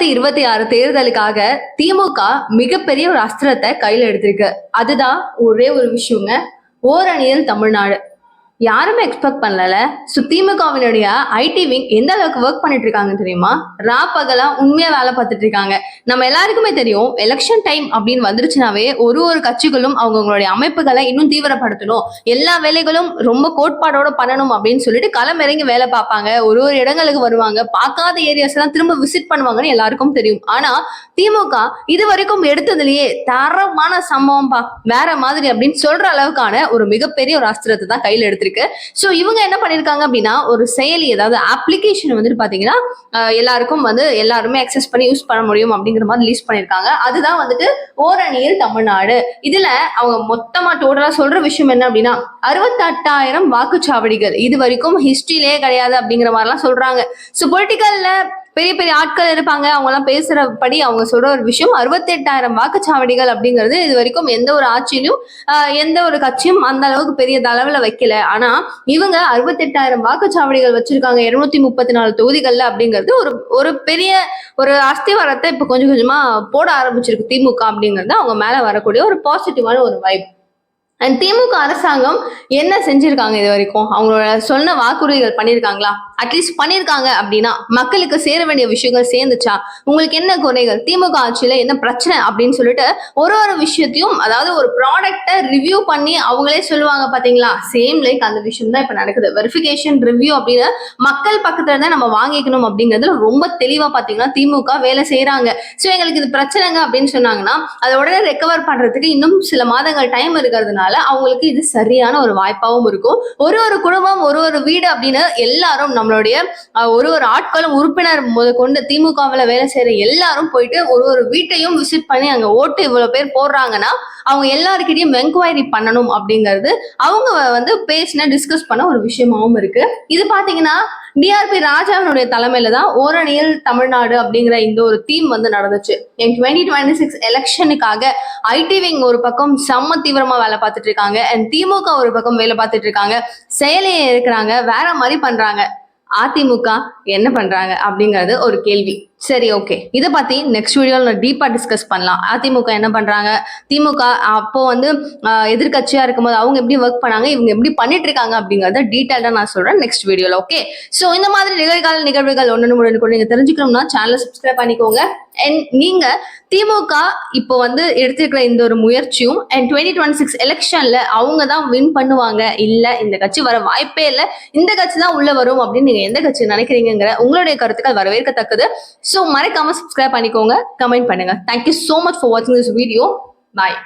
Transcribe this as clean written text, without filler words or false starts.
2026 தேர்தலுக்காக திமுக மிகப்பெரிய ஒரு அஸ்திரத்தை கையில எடுத்திருக்கு. அதுதான் ஒரே ஒரு விஷயங்க, ஓரணியில் தமிழ்நாடு. யாருமே எக்ஸ்பெக்ட் பண்ணல. திமுகவினுடைய ஐடி விங் எந்த அளவுக்கு ஒர்க் பண்ணிட்டு இருக்காங்க தெரியுமா? ராப்பகலா உண்மையா வேலை பார்த்துட்டு இருக்காங்க. நம்ம எல்லாருக்குமே தெரியும், எலெக்ஷன் டைம் அப்படின்னு வந்துருச்சுனாவே ஒரு கட்சிகளும் அவங்களுடைய அமைப்புகளை இன்னும் தீவிரப்படுத்தணும், எல்லா வேலைகளும் ரொம்ப கோட்பாடோட பண்ணணும் அப்படின்னு சொல்லிட்டு களமிறங்கி வேலை பார்ப்பாங்க. ஒரு இடங்களுக்கு வருவாங்க, பார்க்காத ஏரியாஸ் எல்லாம் திரும்ப விசிட் பண்ணுவாங்கன்னு எல்லாருக்கும் தெரியும். ஆனா திமுக இது வரைக்கும் எடுத்ததுலயே தரமான சம்பவம் வேற மாதிரி அப்படின்னு சொல்ற அளவுக்கான ஒரு மிகப்பெரிய ஒரு அஸ்திரத்தை தான் கையில எடுத்திருக்கு. சோ இவங்க என்ன பண்ணிருக்காங்க அப்படின்னா, ஒரு செயலி, அதாவது அப்ளிகேஷன் வந்துட்டு பாத்தீங்கன்னா எல்லாருக்கும் எல்லாருமே அக்சஸ் பண்ணி யூஸ் பண்ண முடியும் அப்படிங்கிற மாதிரி ரிலீஸ் பண்ணிருக்காங்க. அதுதான் வந்துட்டு ஓரணியில் தமிழ்நாடு. இதுல அவங்க மொத்தமா டோட்டலா சொல்ற விஷயம் என்ன அப்படின்னா, 68,000 வாக்குச்சாவடிகள் இது வரைக்கும் ஹிஸ்டரியிலே கிடையாது அப்படிங்கிற மாதிரி எல்லாம் சொல்றாங்க. சோ பொலிட்டிக்கல்ல பெரிய பெரிய ஆட்கள் இருப்பாங்க, அவங்க எல்லாம் பேசுறபடி அவங்க சொல்ற ஒரு விஷயம், 68,000 வாக்குச்சாவடிகள் அப்படிங்கிறது இது வரைக்கும் எந்த ஒரு ஆட்சியிலும் எந்த ஒரு கட்சியும் அந்த அளவுக்கு பெரிய அளவுல வைக்கல. ஆனா இவங்க 68,000 வாக்குச்சாவடிகள் வச்சிருக்காங்க 234 தொகுதிகள்ல அப்படிங்கிறது ஒரு பெரிய ஒரு அஸ்திவாரத்தை இப்ப கொஞ்சம் கொஞ்சமா போட ஆரம்பிச்சிருக்கு திமுக அப்படிங்கிறது அவங்க மேல வரக்கூடிய ஒரு பாசிட்டிவான ஒரு வைப். அண்ட் திமுக அரசாங்கம் என்ன செஞ்சிருக்காங்க இது வரைக்கும்? அவங்களோட சொன்ன வாக்குறுதிகள் பண்ணியிருக்காங்களா? அட்லீஸ்ட் பண்ணியிருக்காங்க அப்படின்னா மக்களுக்கு சேர வேண்டிய விஷயங்கள் சேர்ந்துச்சா? உங்களுக்கு என்ன குறைகள், திமுக ஆட்சியில என்ன பிரச்சனை அப்படின்னு சொல்லிட்டு ஒரு விஷயத்தையும், அதாவது ஒரு ப்ராடக்டை ரிவ்யூ பண்ணி அவங்களே சொல்லுவாங்க பாத்தீங்களா? சேம் லைக் அந்த விஷயம் தான் இப்ப நடக்குது. வெரிஃபிகேஷன் ரிவ்யூ அப்படின்னு மக்கள் பக்கத்துல தான் நம்ம வாங்கிக்கணும் அப்படிங்கிறதுல ரொம்ப தெளிவா பாத்தீங்கன்னா திமுக வேலை செய்யறாங்க. ஸோ எங்களுக்கு இது பிரச்சனைங்க அப்படின்னு சொன்னாங்கன்னா அதை உடனே ரெக்கவர் பண்றதுக்கு இன்னும் சில மாதங்கள் டைம் இருக்கிறதுனால அவங்களுக்கு இது சரியான ஒரு வாய்ப்பாகவும் இருக்கும். ஒரு குடும்பம் ஒரு வீடு அப்படின்னு எல்லாரும் நம்மளுடைய ஒரு ஆட்களும் உறுப்பினர் கொண்டு திமுகவில் வேலை செய்யற எல்லாரும் போயிட்டு ஒரு வீட்டையும் விசிட் பண்ணி அங்க ஓட்டு இவ்வளவு பேர் போடுறாங்கன்னா அவங்க எல்லாருக்கிட்டையும் என்கொயரி பண்ணணும் அப்படிங்கிறது அவங்க டிஸ்கஸ் பண்ண ஒரு விஷயமாவும் இருக்கு. இது பாத்தீங்கன்னா டிஆர்பி ராஜாவினுடைய தலைமையில தான் ஓரணியில் தமிழ்நாடு அப்படிங்கிற இந்த ஒரு தீம் நடந்துச்சு. 2026 எலெக்ஷனுக்காக ஐடி விங் ஒரு பக்கம் செம்ம தீவிரமா வேலை பார்த்துட்டு இருக்காங்க, அண்ட் திமுக ஒரு பக்கம் வேலை பார்த்துட்டு இருக்காங்க, செயலியே இருக்கிறாங்க, வேற மாதிரி பண்றாங்க. அதிமுக என்ன பண்றாங்க அப்படிங்கிறது ஒரு கேள்வி. சரி, ஓகே, இதை பத்தி நெக்ஸ்ட் வீடியோல டீப்பா டிஸ்கஸ் பண்ணலாம். அதிமுக என்ன பண்றாங்க, திமுக அப்போ எதிர்கட்சியா இருக்கும்போது அவங்க எப்படி ஒர்க் பண்ணாங்க, இவங்க எப்படி பண்ணிட்டு இருக்காங்க அப்படிங்கறத டீடைல்டா நான் சொல்றேன் நெக்ஸ்ட் வீடியோல. ஓகே, சோ இந்த மாதிரி நிகழ்கால நிகழ்வுகள் ஒன்னு கூட நீங்க தெரிஞ்சுக்கணும்னா சேனலை சப்ஸ்கிரைப் பண்ணிக்கோங்க. அண்ட் நீங்க திமுக இப்போ எடுத்திருக்கிற இந்த ஒரு முயற்சியும் அண்ட் 2026 எலெக்ஷன்ல அவங்க தான் வின் பண்ணுவாங்க, இல்ல இந்த கட்சி வர வாய்ப்பே இல்லை, இந்த கட்சி தான் உள்ள வரும் அப்படின்னு நீங்க எந்த கட்சி நினைக்கிறீங்கிற உங்களுடைய கருத்துக்கள் வரவேற்கத்தக்கது. ஸோ மறக்காம சப்ஸ்கிரைப் பண்ணிக்கோங்க, கமெண்ட் பண்ணுங்க. தேங்க்யூ ஸோ மச் ஃபார் வாட்சிங் திஸ் வீடியோ. பாய்.